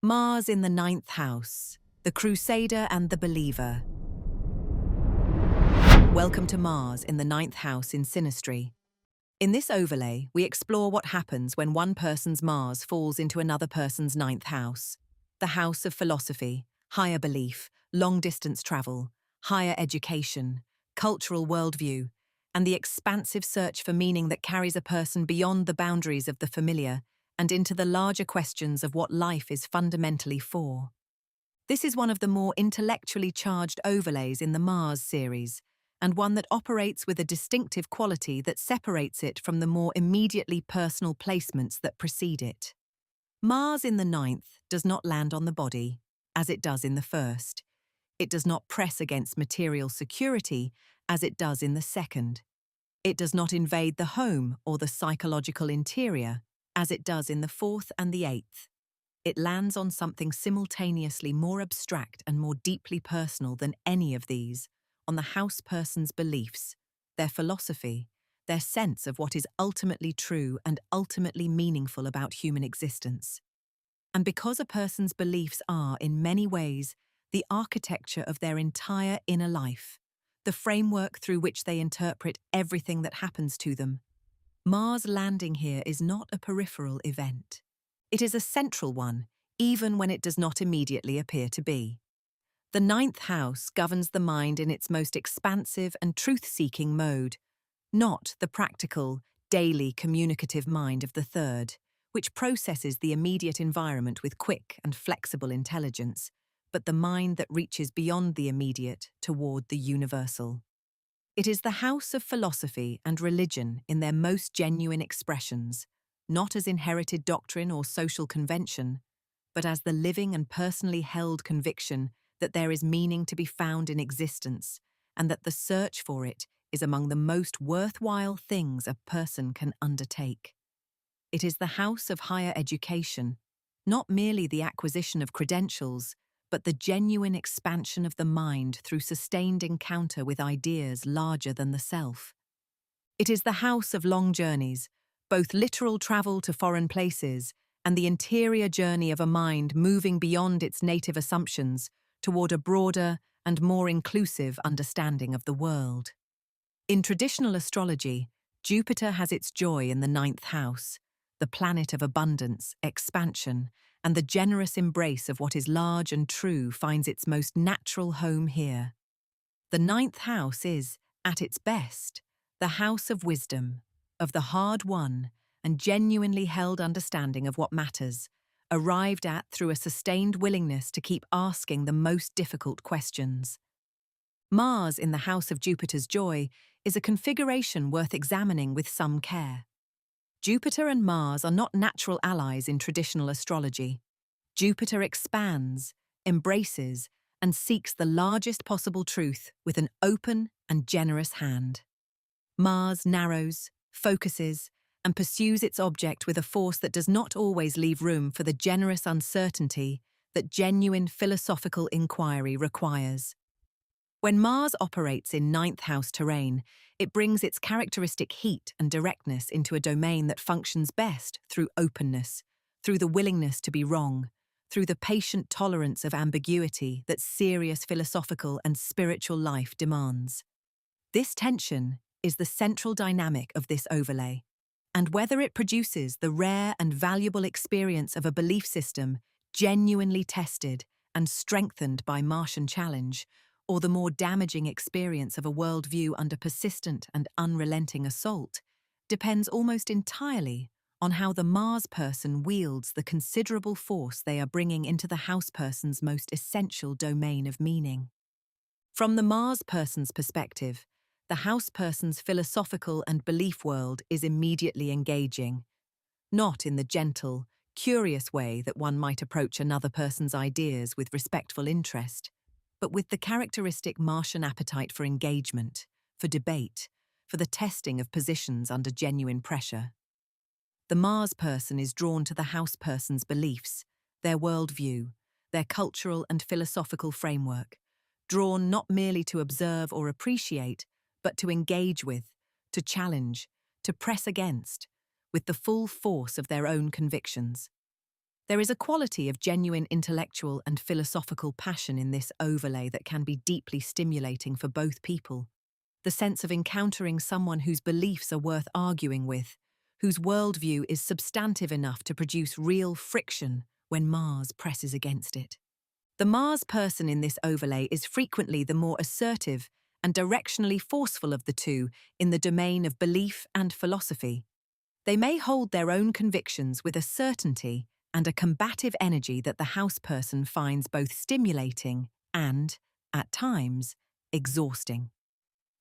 Mars in the ninth house, the Crusader and the Believer. Welcome to Mars in the ninth house in Synastry. In this overlay, we explore what happens when one person's Mars falls into another person's ninth house. The house of philosophy, higher belief, long-distance travel, higher education, cultural worldview, and the expansive search for meaning that carries a person beyond the boundaries of the familiar and into the larger questions of what life is fundamentally for. This is one of the more intellectually charged overlays in the Mars series, and one that operates with a distinctive quality that separates it from the more immediately personal placements that precede it. Mars in the ninth does not land on the body, as it does in the first. It does not press against material security, as it does in the second. It does not invade the home or the psychological interior, as it does in the fourth and the eighth. It lands on something simultaneously more abstract and more deeply personal than any of these, on the house person's beliefs, their philosophy, their sense of what is ultimately true and ultimately meaningful about human existence. And because a person's beliefs are, in many ways, the architecture of their entire inner life, the framework through which they interpret everything that happens to them, Mars landing here is not a peripheral event. It is a central one, even when it does not immediately appear to be. The ninth house governs the mind in its most expansive and truth-seeking mode, not the practical, daily communicative mind of the third, which processes the immediate environment with quick and flexible intelligence, but the mind that reaches beyond the immediate toward the universal. It is the house of philosophy and religion in their most genuine expressions, not as inherited doctrine or social convention, but as the living and personally held conviction that there is meaning to be found in existence, and that the search for it is among the most worthwhile things a person can undertake. It is the house of higher education, not merely the acquisition of credentials, but the genuine expansion of the mind through sustained encounter with ideas larger than the self. It is the house of long journeys, both literal travel to foreign places and the interior journey of a mind moving beyond its native assumptions toward a broader and more inclusive understanding of the world. In traditional astrology, Jupiter has its joy in the ninth house, the planet of abundance, expansion, and the generous embrace of what is large and true finds its most natural home here. The ninth house is, at its best, the house of wisdom, of the hard-won and genuinely held understanding of what matters, arrived at through a sustained willingness to keep asking the most difficult questions. Mars in the house of Jupiter's joy is a configuration worth examining with some care. Jupiter and Mars are not natural allies in traditional astrology. Jupiter expands, embraces, and seeks the largest possible truth with an open and generous hand. Mars narrows, focuses, and pursues its object with a force that does not always leave room for the generous uncertainty that genuine philosophical inquiry requires. When Mars operates in ninth house terrain, it brings its characteristic heat and directness into a domain that functions best through openness, through the willingness to be wrong, through the patient tolerance of ambiguity that serious philosophical and spiritual life demands. This tension is the central dynamic of this overlay, and whether it produces the rare and valuable experience of a belief system genuinely tested and strengthened by Martian challenge, or the more damaging experience of a worldview under persistent and unrelenting assault, depends almost entirely on how the Mars person wields the considerable force they are bringing into the house person's most essential domain of meaning. From the Mars person's perspective, the house person's philosophical and belief world is immediately engaging, not in the gentle, curious way that one might approach another person's ideas with respectful interest, but with the characteristic Martian appetite for engagement, for debate, for the testing of positions under genuine pressure. The Mars person is drawn to the house person's beliefs, their worldview, their cultural and philosophical framework, drawn not merely to observe or appreciate, but to engage with, to challenge, to press against, with the full force of their own convictions. There is a quality of genuine intellectual and philosophical passion in this overlay that can be deeply stimulating for both people. The sense of encountering someone whose beliefs are worth arguing with, whose worldview is substantive enough to produce real friction when Mars presses against it. The Mars person in this overlay is frequently the more assertive and directionally forceful of the two in the domain of belief and philosophy. They may hold their own convictions with a certainty and a combative energy that the house person finds both stimulating and, at times, exhausting.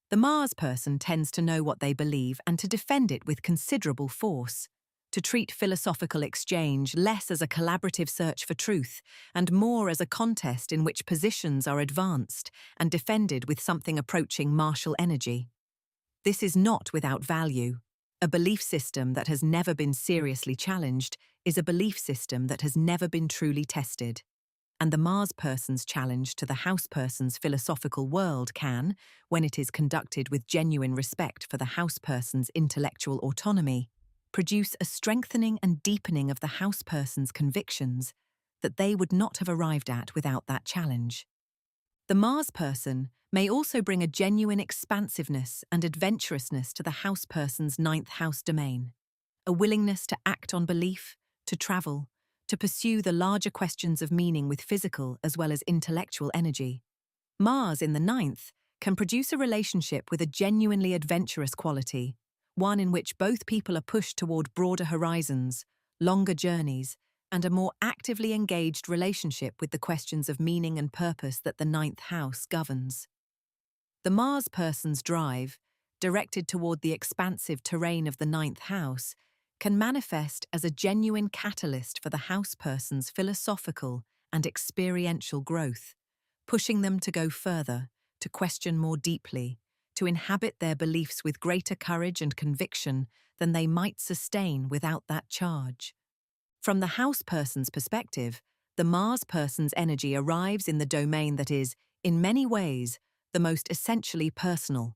The Mars person tends to know what they believe and to defend it with considerable force, to treat philosophical exchange less as a collaborative search for truth and more as a contest in which positions are advanced and defended with something approaching martial energy. This is not without value. A belief system that has never been seriously challenged is a belief system that has never been truly tested. And the Mars person's challenge to the house person's philosophical world can, when it is conducted with genuine respect for the house person's intellectual autonomy, produce a strengthening and deepening of the house person's convictions that they would not have arrived at without that challenge. The Mars person may also bring a genuine expansiveness and adventurousness to the house person's ninth house domain, a willingness to act on belief, to travel, to pursue the larger questions of meaning with physical as well as intellectual energy. Mars in the ninth can produce a relationship with a genuinely adventurous quality, one in which both people are pushed toward broader horizons, longer journeys, and a more actively engaged relationship with the questions of meaning and purpose that the ninth house governs. The Mars person's drive, directed toward the expansive terrain of the ninth house, can manifest as a genuine catalyst for the house person's philosophical and experiential growth, pushing them to go further, to question more deeply, to inhabit their beliefs with greater courage and conviction than they might sustain without that charge. From the house person's perspective, the Mars person's energy arrives in the domain that is, in many ways, the most essentially personal,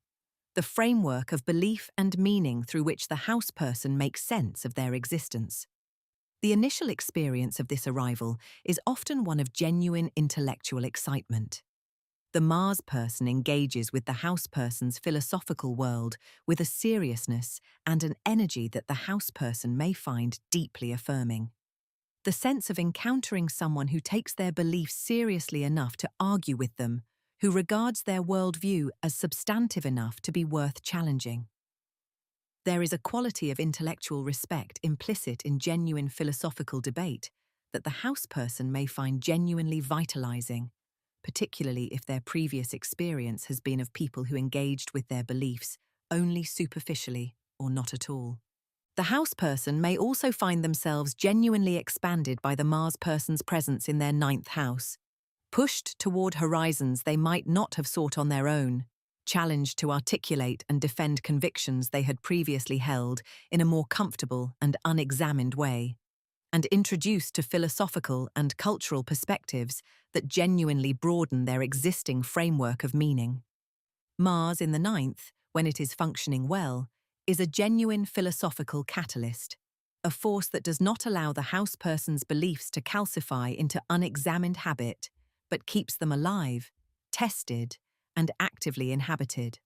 the framework of belief and meaning through which the house person makes sense of their existence. The initial experience of this arrival is often one of genuine intellectual excitement. The Mars person engages with the house person's philosophical world with a seriousness and an energy that the house person may find deeply affirming. The sense of encountering someone who takes their beliefs seriously enough to argue with them, who regards their worldview as substantive enough to be worth challenging. There is a quality of intellectual respect implicit in genuine philosophical debate that the house person may find genuinely vitalizing, particularly if their previous experience has been of people who engaged with their beliefs only superficially or not at all. The house person may also find themselves genuinely expanded by the Mars person's presence in their ninth house, pushed toward horizons they might not have sought on their own, challenged to articulate and defend convictions they had previously held in a more comfortable and unexamined way, and introduced to philosophical and cultural perspectives that genuinely broaden their existing framework of meaning. Mars in the ninth, when it is functioning well, is a genuine philosophical catalyst, a force that does not allow the house person's beliefs to calcify into unexamined habit, but keeps them alive, tested, and actively inhabited.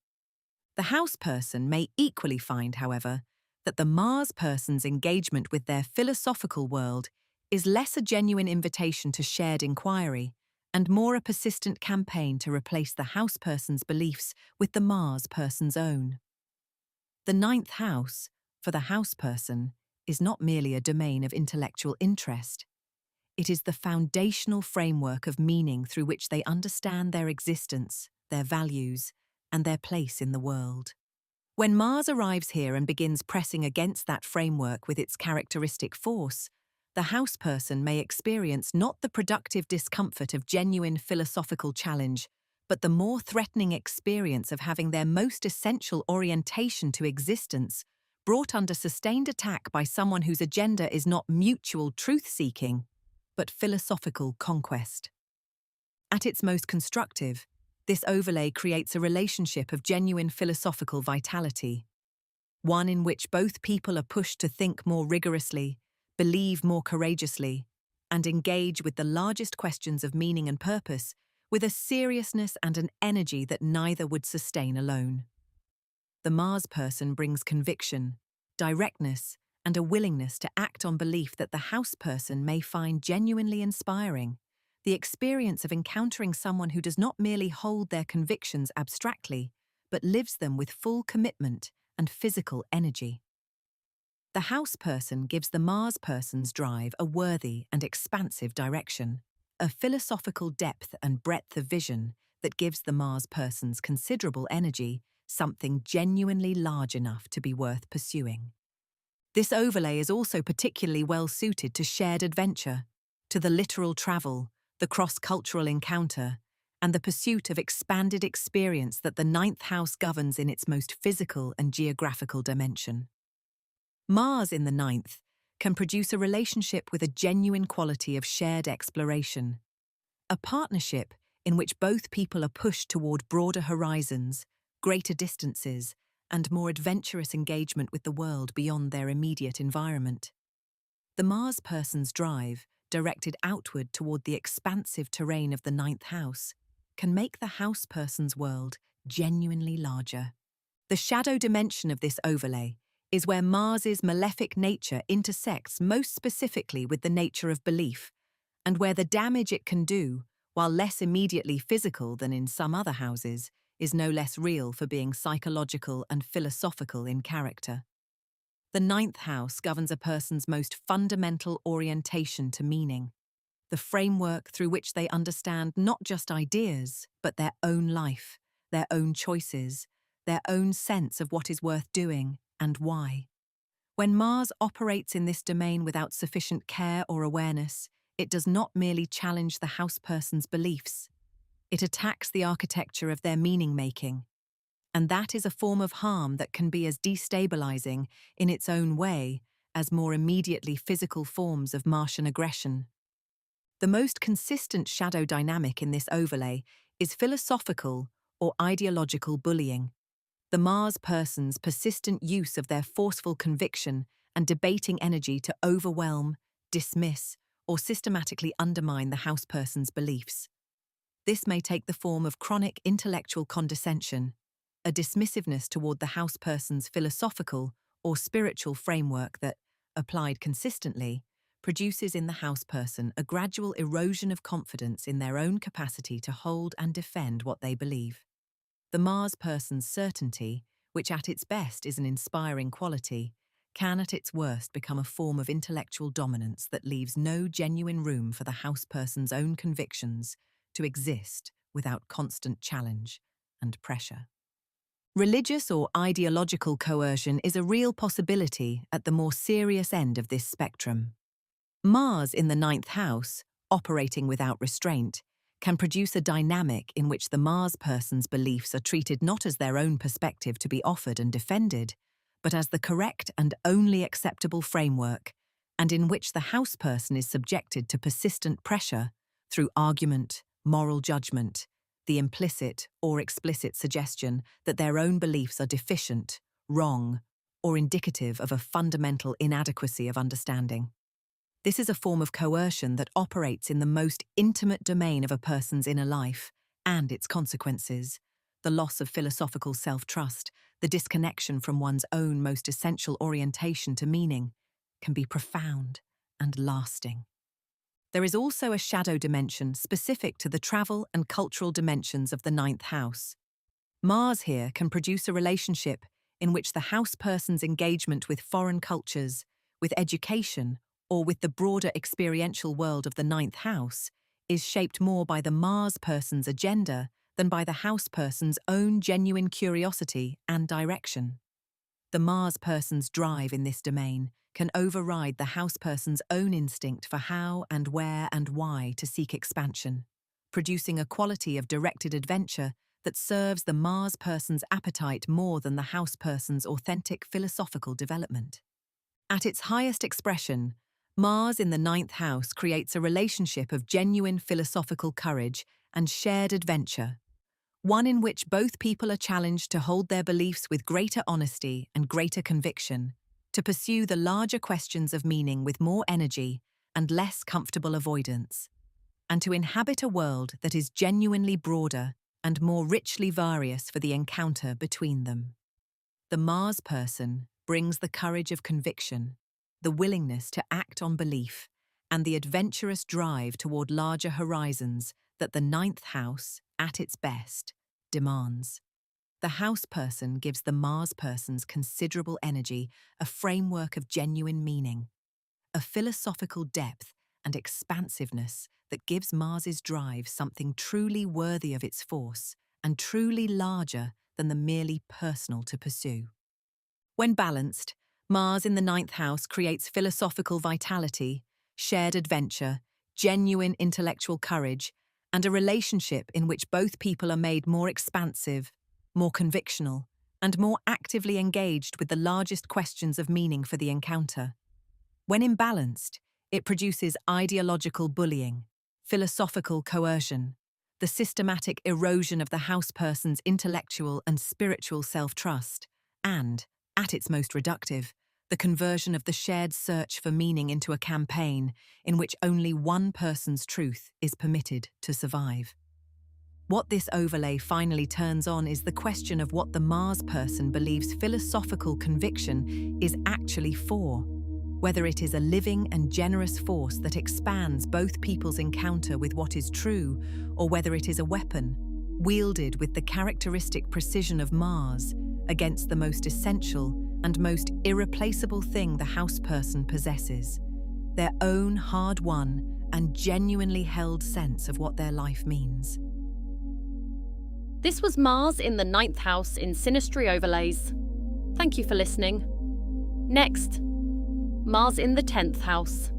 The house person may equally find, however, that the Mars person's engagement with their philosophical world is less a genuine invitation to shared inquiry and more a persistent campaign to replace the house person's beliefs with the Mars person's own. The ninth house, for the house person, is not merely a domain of intellectual interest. It is the foundational framework of meaning through which they understand their existence, their values, and their place in the world. When Mars arrives here and begins pressing against that framework with its characteristic force, the house person may experience not the productive discomfort of genuine philosophical challenge, but the more threatening experience of having their most essential orientation to existence brought under sustained attack by someone whose agenda is not mutual truth-seeking, but philosophical conquest. At its most constructive, this overlay creates a relationship of genuine philosophical vitality, one in which both people are pushed to think more rigorously, believe more courageously, and engage with the largest questions of meaning and purpose with a seriousness and an energy that neither would sustain alone. The Mars person brings conviction, directness, and a willingness to act on belief that the House person may find genuinely inspiring. The experience of encountering someone who does not merely hold their convictions abstractly, but lives them with full commitment and physical energy. The House person gives the Mars person's drive a worthy and expansive direction, a philosophical depth and breadth of vision that gives the Mars person's considerable energy something genuinely large enough to be worth pursuing. This overlay is also particularly well suited to shared adventure, to the literal travel, the cross-cultural encounter, and the pursuit of expanded experience that the ninth house governs in its most physical and geographical dimension. Mars in the ninth can produce a relationship with a genuine quality of shared exploration, a partnership in which both people are pushed toward broader horizons, greater distances, and more adventurous engagement with the world beyond their immediate environment. The Mars person's drive, directed outward toward the expansive terrain of the ninth house, can make the house person's world genuinely larger. The shadow dimension of this overlay is where Mars's malefic nature intersects most specifically with the nature of belief, and where the damage it can do, while less immediately physical than in some other houses, is no less real for being psychological and philosophical in character. The ninth house governs a person's most fundamental orientation to meaning, the framework through which they understand not just ideas, but their own life, their own choices, their own sense of what is worth doing and why. When Mars operates in this domain without sufficient care or awareness, it does not merely challenge the house person's beliefs. It attacks the architecture of their meaning-making. And that is a form of harm that can be as destabilizing in its own way as more immediately physical forms of Martian aggression. The most consistent shadow dynamic in this overlay is philosophical or ideological bullying. The Mars person's persistent use of their forceful conviction and debating energy to overwhelm, dismiss, or systematically undermine the house person's beliefs. This may take the form of chronic intellectual condescension, a dismissiveness toward the house person's philosophical or spiritual framework that, applied consistently, produces in the house person a gradual erosion of confidence in their own capacity to hold and defend what they believe. The Mars person's certainty, which at its best is an inspiring quality, can at its worst become a form of intellectual dominance that leaves no genuine room for the house person's own convictions to exist without constant challenge and pressure. Religious or ideological coercion is a real possibility at the more serious end of this spectrum. Mars in the ninth house, operating without restraint, can produce a dynamic in which the Mars person's beliefs are treated not as their own perspective to be offered and defended, but as the correct and only acceptable framework, and in which the house person is subjected to persistent pressure through argument, moral judgment, the implicit or explicit suggestion that their own beliefs are deficient, wrong, or indicative of a fundamental inadequacy of understanding. This is a form of coercion that operates in the most intimate domain of a person's inner life and its consequences. The loss of philosophical self-trust, the disconnection from one's own most essential orientation to meaning, can be profound and lasting. There is also a shadow dimension specific to the travel and cultural dimensions of the ninth house. Mars here can produce a relationship in which the house person's engagement with foreign cultures, with education, or with the broader experiential world of the ninth house is shaped more by the Mars person's agenda than by the house person's own genuine curiosity and direction. The Mars person's drive in this domain can override the house person's own instinct for how and where and why to seek expansion, producing a quality of directed adventure that serves the Mars person's appetite more than the house person's authentic philosophical development. At its highest expression, Mars in the ninth house creates a relationship of genuine philosophical courage and shared adventure, one in which both people are challenged to hold their beliefs with greater honesty and greater conviction, to pursue the larger questions of meaning with more energy, and less comfortable avoidance, and to inhabit a world that is genuinely broader and more richly various for the encounter between them. The Mars person brings the courage of conviction, the willingness to act on belief, and the adventurous drive toward larger horizons that the ninth house, at its best, demands. The house person gives the Mars person's considerable energy a framework of genuine meaning, a philosophical depth and expansiveness that gives Mars's drive something truly worthy of its force and truly larger than the merely personal to pursue. When balanced, Mars in the ninth house creates philosophical vitality, shared adventure, genuine intellectual courage, and a relationship in which both people are made more expansive, more convictional, and more actively engaged with the largest questions of meaning for the encounter. When imbalanced, it produces ideological bullying, philosophical coercion, the systematic erosion of the house person's intellectual and spiritual self-trust, and, at its most reductive, the conversion of the shared search for meaning into a campaign in which only one person's truth is permitted to survive. What this overlay finally turns on is the question of what the Mars person believes philosophical conviction is actually for, whether it is a living and generous force that expands both people's encounter with what is true, or whether it is a weapon, wielded with the characteristic precision of Mars, against the most essential and most irreplaceable thing the house person possesses, their own hard-won and genuinely held sense of what their life means. This was Mars in the ninth house in Synastry Overlays. Thank you for listening. Next, Mars in the 10th house.